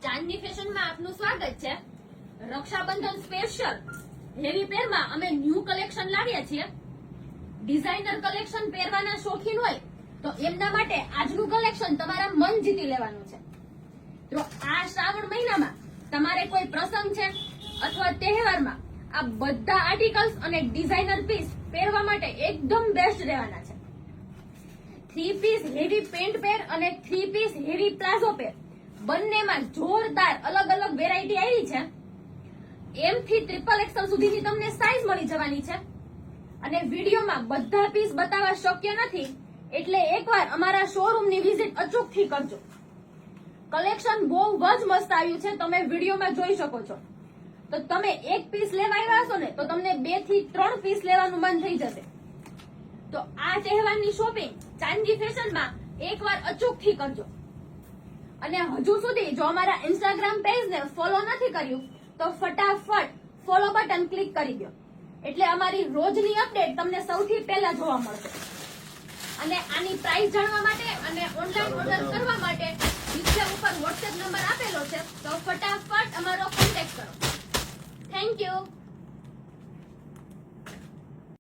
ચાંદની ફેશનમાં આપનું સ્વાગત છે. રક્ષાબંધન સ્પેશિયલ હેવી પેરમાં અમે ન્યૂ કલેક્શન લાવ્યા છીએ. ડિઝાઇનર કલેક્શન પહેરવાના શોખીન હોય તો એમના માટે આજનું કલેક્શન તમારા મન જીતી લેવાનું છે. તો આ શ્રાવણ મહિનામાં તમારે કોઈ પ્રસંગ છે અથવા તહેવારમાં આ બધા આર્ટિકલ્સ અને ડિઝાઇનર પીસ પહેરવા માટે એકદમ બેસ્ટ રહેવાના છે. 3 પીસ હેવી પેન્ટ પેર અને 3 પીસ હેવી પ્લાઝો પેર બંનેમાં જોરદાર અલગ અલગ વેરાયટી આવી છે. M થી XXL સુધીની તમને સાઈઝ મળી જવાની છે અને વિડીયોમાં બધા પીસ બતાવવા શક્ય નથી એટલે એકવાર અમારા શોરૂમની વિઝિટ અચૂકથી કરજો. કલેક્શન બહુ જ મસ્ત આવ્યું છે, તમે વિડીયોમાં જોઈ શકો છો. તો તમે એક પીસ લેવા આવ્યા હશો ને તો તમને 2 થી 3 પીસ લેવાનું મન થઈ જશે. તો આ તહેવારની શોપિંગ ચાંદની ફેશનમાં એકવાર અચૂકથી કરજો. અને હજુ સુધી જો અમારા ઇન્સ્ટાગ્રામ પેજને ફોલો નથી કર્યું તો ફટાફટ ફોલો બટન ક્લિક કરી દો એટલે અમારી રોજની અપડેટ તમને સૌથી પહેલા જોવા મળશે. અને આની પ્રાઇસ જાણવા માટે અને ઓનલાઈન ઓર્ડર કરવા માટે નીચે ઉપર WhatsApp નંબર આપેલો છે, તો ફટાફટ અમારો કોન્ટેક્ટ કરો. Thank you.